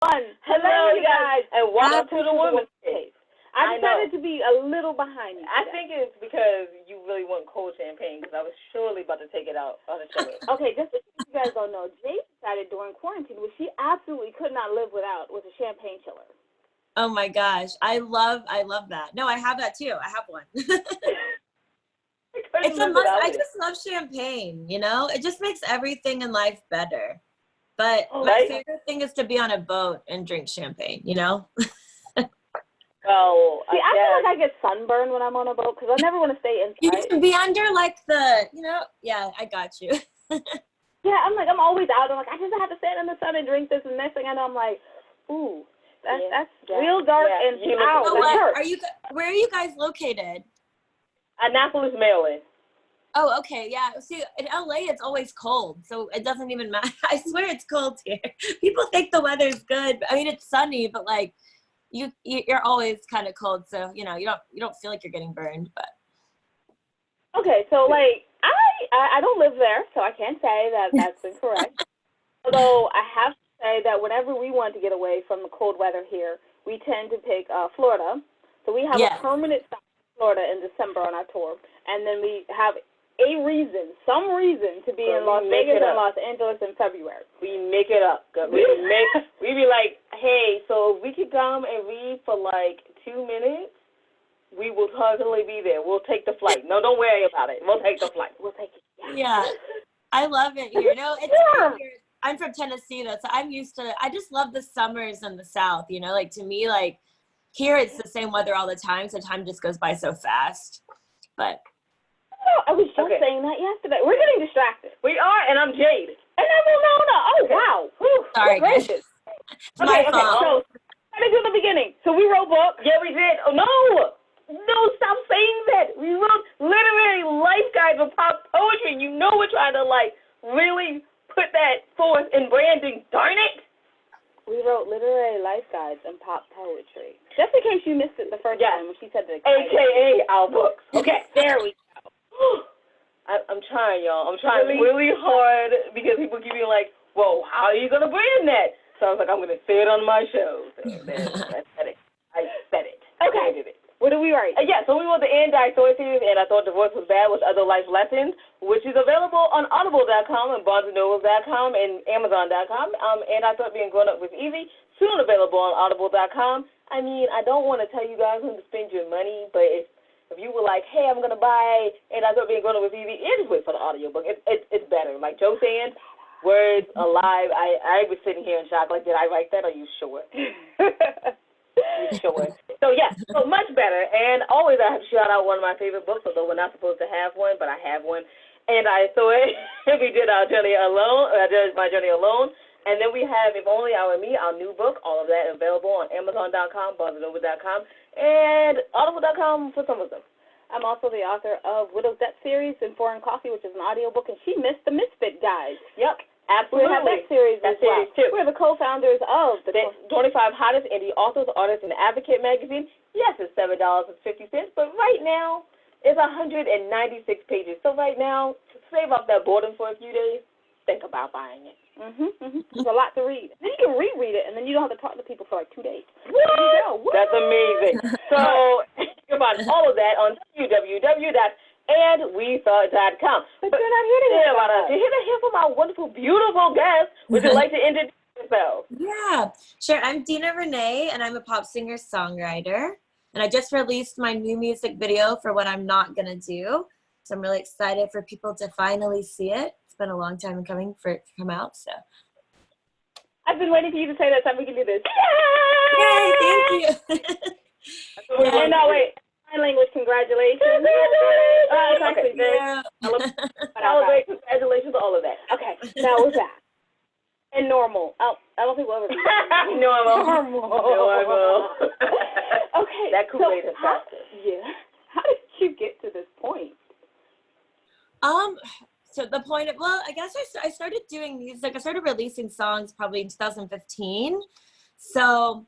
Hello, you guys, and welcome to the Women's Cave. I decided to be a little behind you today. I think it's because you really want cold champagne, because I was surely about to take it out on the show. Okay, just in case you guys don't know, Jay decided during quarantine, which she absolutely could not live without, was a champagne chiller. Oh my gosh, I love that. No, I have that too. I have one. It's a must. I just love champagne, you know? It just makes everything in life better. But my favorite thing is to be on a boat and drink champagne, you know? Well, see, I feel like I get sunburned when I'm on a boat because I never want to stay inside. You can be under like the, you know, yeah, I got you. Yeah, I'm always out. I'm like, I just have to stand in the sun and drink this, and next thing I know, I'm like, ooh, that's real dark and out. Where are you guys located? Annapolis, Maryland. Oh, okay, yeah. See, in LA, it's always cold, so it doesn't even matter. I swear it's cold here. People think the weather's good. I mean, it's sunny, but like, you're always kind of cold, so you know you don't feel like you're getting burned. But okay, so like I don't live there, so I can't say that that's incorrect. Although I have to say that whenever we want to get away from the cold weather here, we tend to pick Florida. So we have a permanent stop in Florida in December on our tour, and then we have some reason to be in Las Vegas and Los Angeles in February. We make it up. We be like, hey, so if we could come and read for like 2 minutes, we will totally be there. We'll take the flight. No, don't worry about it. We'll take the flight. We'll take it. Yeah. I love it here. No, it's here. I'm from Tennessee though, so I'm used to. I just love the summers in the South. You know, like to me, like here it's the same weather all the time, so time just goes by so fast. But I was just saying that yesterday. We're getting distracted. We are, and I'm Jade. And I'm Ramona. Oh, wow. Whew. Sorry, guys. It's my fault. So, let me do the beginning. So we wrote books. Yeah, we did. Oh, no, stop saying that. We wrote literary life guides of pop poetry. You know we're trying to, like, really put that forth in branding. Darn it. We wrote literary life guides and pop poetry. Just in case you missed it the first time when she said the AKA our books. Okay, there we go. I'm trying, y'all. I'm trying really hard because people keep being like, whoa, how are you going to brand that? So I was like, I'm going to say it on my show. So I said it. Okay. I did it. What do we write? So we wrote the And I Thought series, and I Thought Divorce Was Bad with Other Life Lessons, which is available on Audible.com and BarnesandNobles.com and Amazon.com. And I Thought Being Grown Up Was Easy, soon available on Audible.com. I mean, I don't want to tell you guys when to spend your money, but if you were like, hey, I'm going to buy And I Thought Being Grown Up Was Easy, just wait for the audiobook. It's better. Like Joe saying, words alive. I was sitting here in shock. Like, did I write that? Are you sure? You sure? So much better. And always I have to shout out one of my favorite books, although we're not supposed to have one, but I have one. And I thought we did our journey alone. I did my journey alone. And then we have If Only I Were Me, our new book. All of that available on Amazon.com, BarnesandNobles.com, and Audible.com for some of them. I'm also the author of Widow's Debt series and Foreign Coffee, which is an audiobook, and she missed the Misfit guys. Yep, absolutely. We have that series as well. Too. We're the co-founders of the 25 Hottest Indie Authors, Artists, and Advocate magazine. Yes, it's $7.50, but right now it's 196 pages. So right now, save up that boredom for a few days. Think about buying it. There's a lot to read. Then you can reread it, and then you don't have to talk to people for like 2 days. What? That's amazing. So you can find all of that on www.andwethought.com. But you're not here to hear about us. You're here to hear from our wonderful, beautiful guests. Would you like to introduce yourself? Yeah, sure. I'm Dina Renee, and I'm a pop singer-songwriter. And I just released my new music video for What I'm Not Gonna Do. So I'm really excited for people to finally see it. It's been a long time in coming for it to come out, so. I've been waiting for you to say that time we can do this. Yay, thank you. No, wait. Sign language, congratulations. Celebrate, congratulations, all of that. Okay, now we're back. And normal. Oh, I don't think we'll ever be normal. Okay. That Kool-Aid is faster. Yeah. How did you get to this point? So the point of, I guess I started doing music. I started releasing songs probably in 2015. So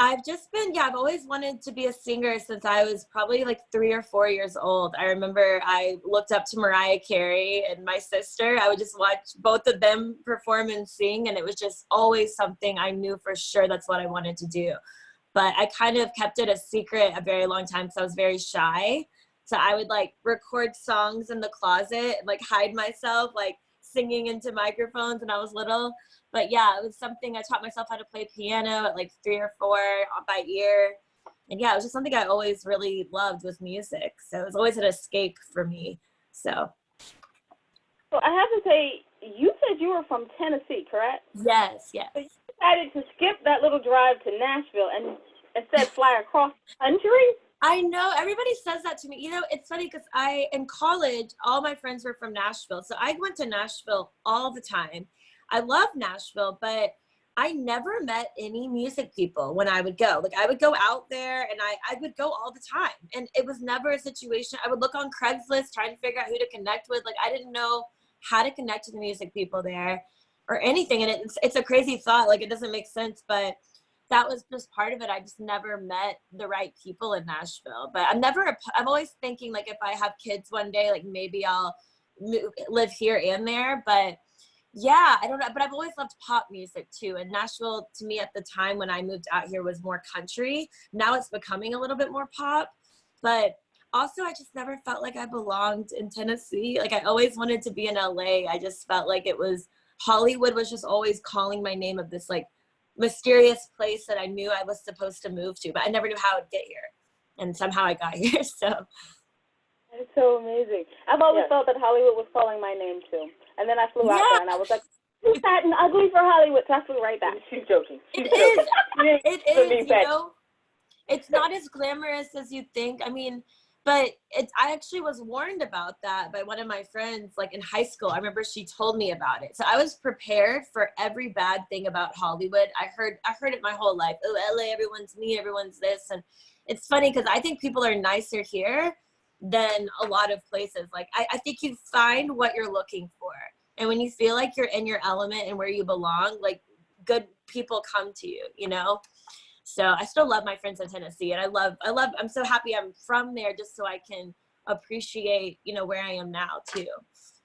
I've always wanted to be a singer since I was probably like 3 or 4 years old. I remember I looked up to Mariah Carey and my sister. I would just watch both of them perform and sing, and it was just always something I knew for sure that's what I wanted to do. But I kind of kept it a secret a very long time because I was very shy. So I would like record songs in the closet and like hide myself, like singing into microphones when I was little. But yeah, it was something I taught myself how to play piano at like 3 or 4 by ear. And yeah, it was just something I always really loved with music. So it was always an escape for me. So I have to say, you said you were from Tennessee, correct? yes. So you decided to skip that little drive to Nashville and instead fly across the country? I know, everybody says that to me. You know, it's funny because in college, all my friends were from Nashville. So I went to Nashville all the time. I love Nashville, but I never met any music people when I would go. Like I would go out there and I would go all the time. And it was never a situation. I would look on Craigslist trying to figure out who to connect with. Like I didn't know how to connect to the music people there or anything. And it's a crazy thought. Like it doesn't make sense, but that was just part of it. I just never met the right people in Nashville. But I'm always thinking like if I have kids one day, like maybe I'll live here and there. But yeah, I don't know. But I've always loved pop music too. And Nashville to me at the time when I moved out here was more country. Now it's becoming a little bit more pop. But also I just never felt like I belonged in Tennessee. Like I always wanted to be in LA. I just felt like Hollywood was just always calling my name of this like mysterious place that I knew I was supposed to move to, but I never knew how I'd get here. And somehow I got here, so. It's so amazing. I've always felt that Hollywood was calling my name too. And then I flew out there and I was like, too fat and ugly for Hollywood, so I flew right back. She's joking. It is, you know. It's not as glamorous as you think. I mean, but I actually was warned about that by one of my friends, like in high school. I remember she told me about it. So I was prepared for every bad thing about Hollywood. I heard it my whole life. Oh, LA, everyone's mean, everyone's this. And it's funny because I think people are nicer here than a lot of places. Like I think you find what you're looking for. And when you feel like you're in your element and where you belong, like good people come to you, you know? So I still love my friends in Tennessee, and I'm so happy I'm from there just so I can appreciate, you know, where I am now too.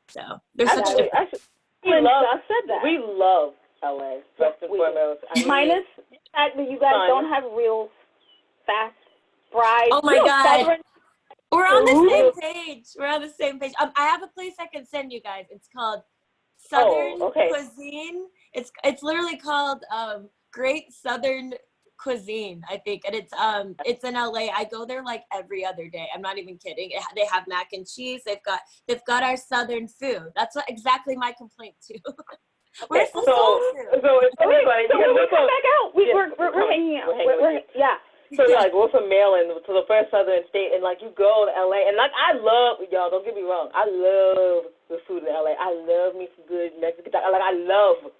So there's such a difference. We love LA, first and foremost. Minus the fact that you guys don't have real fast fries. Oh my God. We're on the same page. I have a place I can send you guys. It's called Southern Cuisine. It's literally called Great Southern Cuisine, I think, and it's in LA. I go there like every other day. I'm not even kidding. They have mac and cheese. They've got our Southern food. That's exactly my complaint too. We're so it's funny. So when we come back out, we're hanging out. So like we're from Maryland, to the first southern state, and like you go to LA, and like I love y'all. Don't get me wrong. I love the food in LA. I love me some good Mexican. Like I love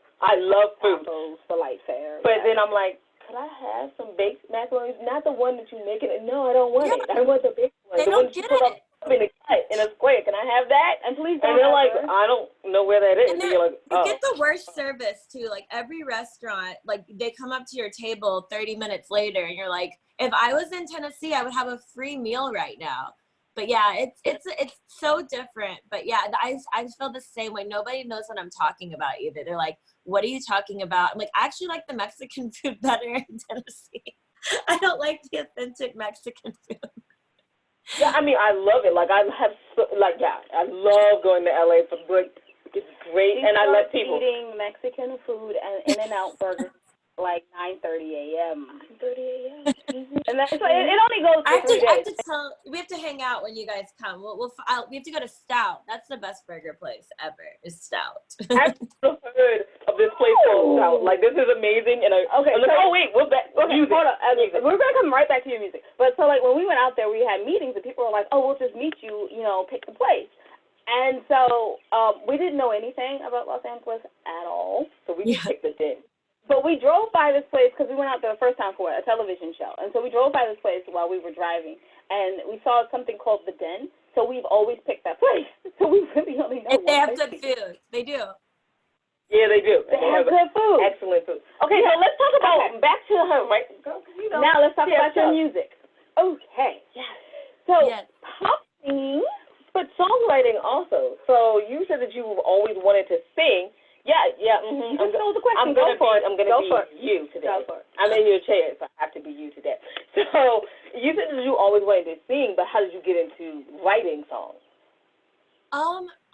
food. For light fare. But then I'm like, could I have some baked macaroni? Not the one that you make it. No, I don't want it. I want the baked one. They don't get it. In a square. Can I have that? And please don't. And they're like, I don't know where that is. And you're like, you get the worst service too. Like every restaurant, like they come up to your table 30 minutes later, and you're like, if I was in Tennessee, I would have a free meal right now. But yeah, it's so different. But yeah, I feel the same way. Nobody knows what I'm talking about either. They're like, what are you talking about? I'm like, I actually like the Mexican food better in Tennessee. I don't like the authentic Mexican food. Yeah, I mean, I love it. Like, I love going to LA for good. It's great, and I love people. Eating Mexican food and In-N-Out burgers like 9:30 a.m. 9:30 a.m. And that's like, it only goes for 3 days. I have to tell, we have to hang out when you guys come. We have to go to Stout. That's the best burger place ever. Is Stout. I've heard of this place called Stout. Like, this is amazing. And we're back. Okay, music. Hold on. We're gonna come right back to your music. But so like when we went out there, we had meetings, and people were like, "Oh, we'll just meet you. You know, pick the place." And so we didn't know anything about Los Angeles at all. So we just picked the Den. But we drove by this place because we went out there the first time for a television show. And so we drove by this place while we were driving, and we saw something called the Den. So we've always picked that place. So we really only know. They have good food. They do. Yeah, they do. They have good food. Excellent food. Okay, so let's talk about, back to her, right? Now let's talk about your music. Okay. Yes. So, Yes. pop singing. But songwriting also. So you said that you've always wanted to sing. Yeah. You just told the question. I'm gonna be you today. Go for it. I'm in your chair, so I have to be you today. So you said that you always wanted to sing, but how did you get into writing songs?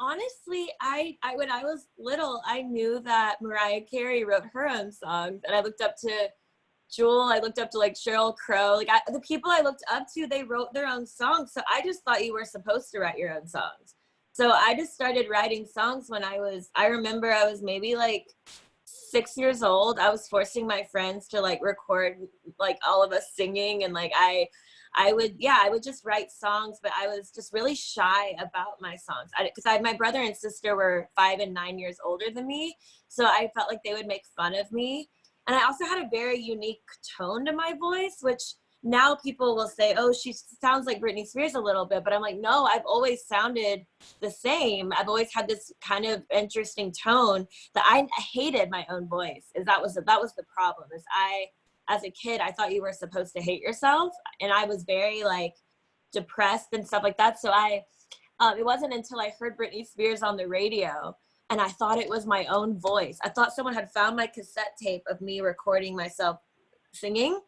Honestly, I when I was little, I knew that Mariah Carey wrote her own songs, and I looked up to Jewel. I looked up to like Sheryl Crow. Like the people I looked up to, they wrote their own songs. So I just thought you were supposed to write your own songs. So I just started writing songs when I remember I was maybe like 6 years old. I was forcing my friends to like record like all of us singing, and like I would just write songs, but I was just really shy about my songs because my brother and sister were 5 and 9 years older than me. So I felt like they would make fun of me. And I also had a very unique tone to my voice, which now people will say, oh, she sounds like Britney Spears a little bit. But I'm like, no, I've always sounded the same. I've always had this kind of interesting tone that I hated my own voice. That was the problem. As a kid, I thought you were supposed to hate yourself. And I was very like depressed and stuff like that. So it wasn't until I heard Britney Spears on the radio and I thought it was my own voice. I thought someone had found my cassette tape of me recording myself singing.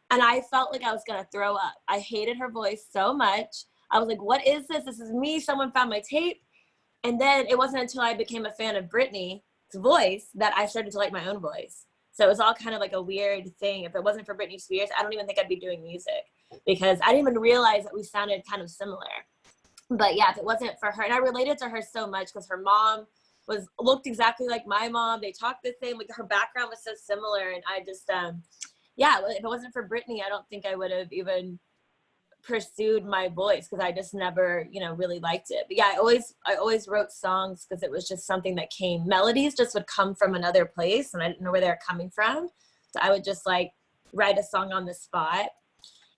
And I felt like I was going to throw up. I hated her voice so much. I was like, what is this? This is me. Someone found my tape. And then it wasn't until I became a fan of Britney's voice that I started to like my own voice. So it was all kind of like a weird thing. If it wasn't for Britney Spears, I don't even think I'd be doing music because I didn't even realize that we sounded kind of similar. But yeah, if it wasn't for her, and I related to her so much because her mom looked exactly like my mom. They talked the same, like her background was so similar. And I just, if it wasn't for Britney, I don't think I would have even pursued my voice because I just never, really liked it. But yeah, I always wrote songs because it was just something that came. Melodies just would come from another place and I didn't know where they were coming from. So I would just like write a song on the spot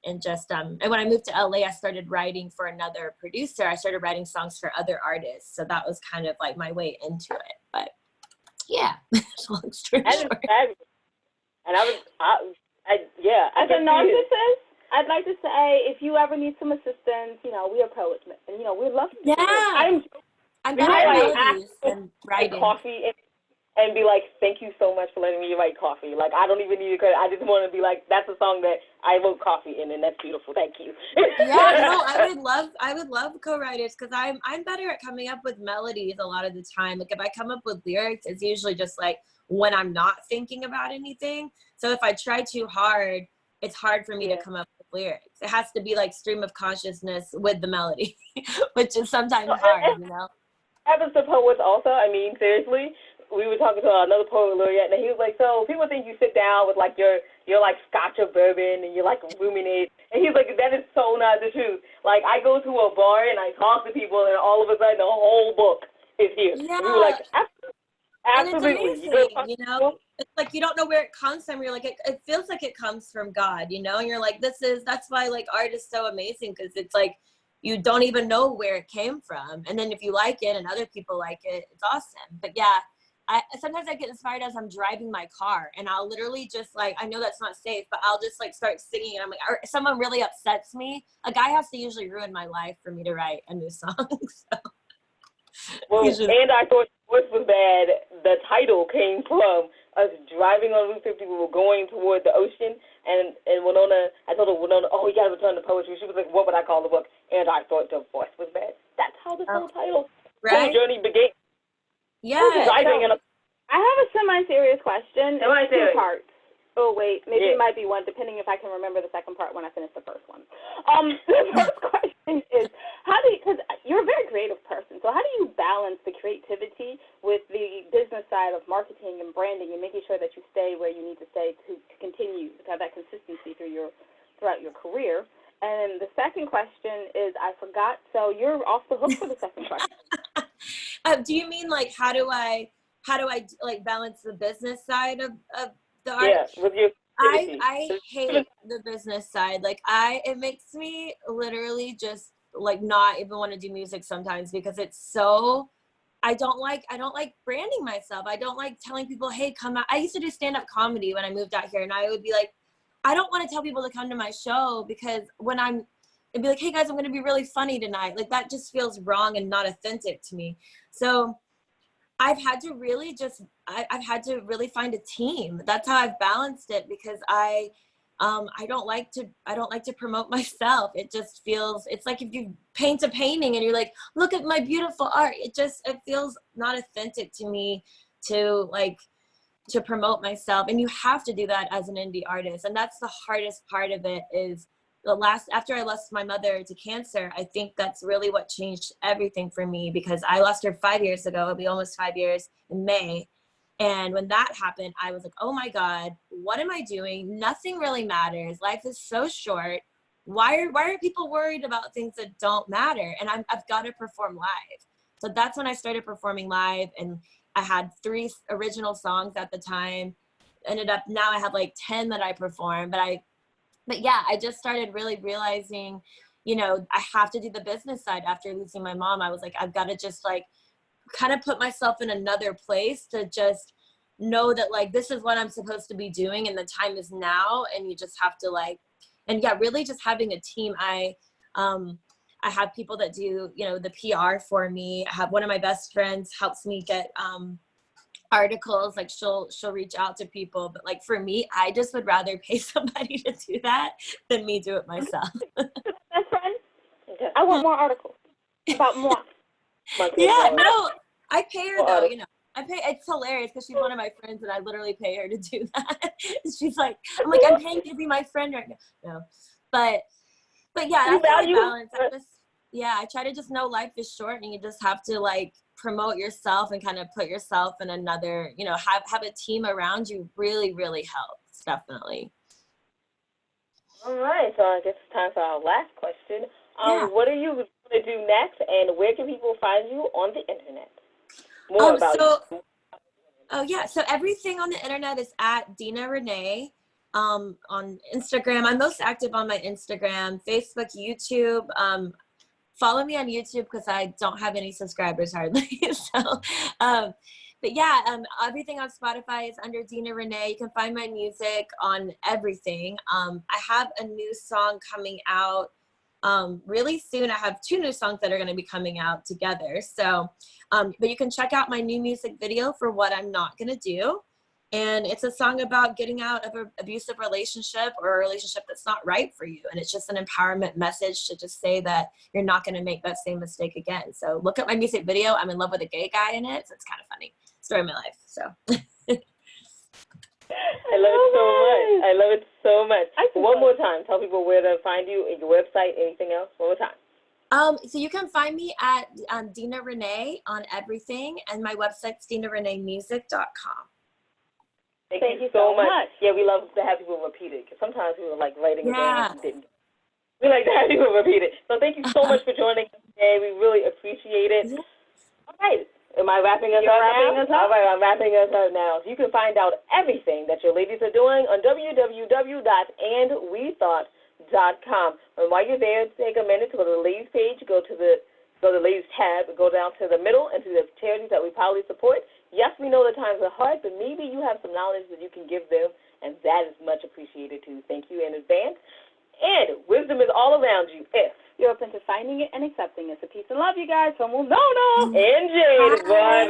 and just, and when I moved to LA, I started writing for another producer. I started writing songs for other artists. So that was kind of like my way into it. But yeah, long story short. And as a narcissist, I'd like to say if you ever need some assistance, we are poets, and we'd love to. Yeah, I'm better at melodies and writing. Coffee and be like, thank you so much for letting me write Coffee. Like I don't even need your credit. I just want to be like, that's a song that I wrote Coffee in, and that's beautiful. Thank you. Yeah, no, I would love co-writers because I'm better at coming up with melodies a lot of the time. Like if I come up with lyrics, it's usually just like when I'm not thinking about anything. So if I try too hard, it's hard for me to come up with lyrics. It has to be like stream of consciousness with the melody, which is sometimes hard, Happens to poets also. I mean, seriously, we were talking to another poet laureate, and he was like, so people think you sit down with like your like scotch or bourbon and you like ruminate, and he's like, that is so not the truth. Like I go to a bar and I talk to people, and all of a sudden the whole book is here. Yeah. And we were like, absolutely. And it's amazing, It's like you don't know where it comes from. You're like, it feels like it comes from God, and you're like, that's why like art is so amazing because it's like you don't even know where it came from. And then if you like it and other people like it, it's awesome. But yeah, sometimes I get inspired as I'm driving my car and I'll literally just like, I know that's not safe, but I'll just like start singing and I'm like, or if someone really upsets me, a guy has to usually ruin my life for me to write a new song. So. Well, and I thought voice was bad. The title came from us driving on Route 50. We were going toward the ocean, and Winona, I told her, Winona, oh, you got to return to poetry. She was like, what would I call the book? And I thought the voice was bad. That's how this whole title, whole journey began. Yeah. I have a semi-serious question. Two parts. Oh, wait. Maybe it might be one, depending if I can remember the second part when I finish the first one. The first question is, because you're a very creative person, so how do you balance the creativity with the business side of marketing and branding and making sure that you stay where you need to stay to continue to have that consistency throughout your career? And the second question is, I forgot, so you're off the hook for the second question. Do you mean like how do I like balance the business side of the art? Yeah, with your I hate the business side. Like it makes me literally just like not even want to do music sometimes because it's so I don't like branding myself. I don't like telling people, hey, come out. I used to do stand-up comedy when I moved out here, and I would be like, I don't want to tell people to come to my show, because when it'd be like, hey guys, I'm going to be really funny tonight. Like, that just feels wrong and not authentic to me. So I've had to really find a team. That's how I've balanced it, because I don't like to promote myself. It just feels, it's like if you paint a painting and you're like, look at my beautiful art. It feels not authentic to me to promote myself. And you have to do that as an indie artist. And that's the hardest part of it, is after I lost my mother to cancer, I think that's really what changed everything for me, because I lost her 5 years ago. It'll be almost 5 years in May. And when that happened, I was like, oh my God, what am I doing? Nothing really matters. Life is so short. Why are people worried about things that don't matter? And I've got to perform live. So that's when I started performing live, and I had 3 original songs at the time. Now I have like 10 that I perform, but yeah, I just started really realizing, I have to do the business side after losing my mom. I was like, I've got to just kind of put myself in another place to just know that this is what I'm supposed to be doing, and the time is now. And you just have to really just having a team. I have people that do, the PR for me. I have one of my best friends helps me get, articles. She'll reach out to people, but for me, I just would rather pay somebody to do that than me do it myself. Best friend, I want more articles about more. Yeah, no, I pay her though. It's hilarious because she's one of my friends, and I literally pay her to do that. She's like, I'm paying you to be my friend right now. No, but yeah, that's how I balance. I try to just know life is short, and you just have to promote yourself and kind of put yourself in another, have a team around you really, really helps, definitely. All right, so I guess it's time for our last question. What are you going to do next, and where can people find you on the internet? More about you. Oh, yeah, so everything on the internet is at Dina Renee. On Instagram, I'm most active on my Instagram, Facebook, YouTube. Follow me on YouTube because I don't have any subscribers hardly. But yeah, everything on Spotify is under Dina Renee. You can find my music on everything. I have a new song coming out really soon. I have 2 new songs that are going to be coming out together. So, but you can check out my new music video for What I'm Not Gonna Do. And it's a song about getting out of an abusive relationship or a relationship that's not right for you. And it's just an empowerment message to just say that you're not going to make that same mistake again. So look at my music video. I'm in love with a gay guy in it. So it's kind of funny. Story of my life. So. I love it so much. I love it so much. One more time, tell people where to find you, your website, anything else. One more time. So you can find me at Dina Renee on everything. And my website's dinareneemusic.com. Thank you so much. Yeah, we love to have people repeat it, because sometimes we were writing it down and didn't. We like to have people repeat it. So thank you so much for joining us today. We really appreciate it. Yeah. All right. Am I wrapping us up now? All right, I'm wrapping us up now. You can find out everything that your ladies are doing on www.andwethought.com. And while you're there, take a minute to go to the ladies page, go to the ladies tab, go down to the middle and to the charities that we proudly support. Yes, we know the times are hard, but maybe you have some knowledge that you can give them, and that is much appreciated too. Thank you in advance. And wisdom is all around you if you're open to finding it and accepting it. So peace and love, you guys, from Winona and Jade. Bye-bye.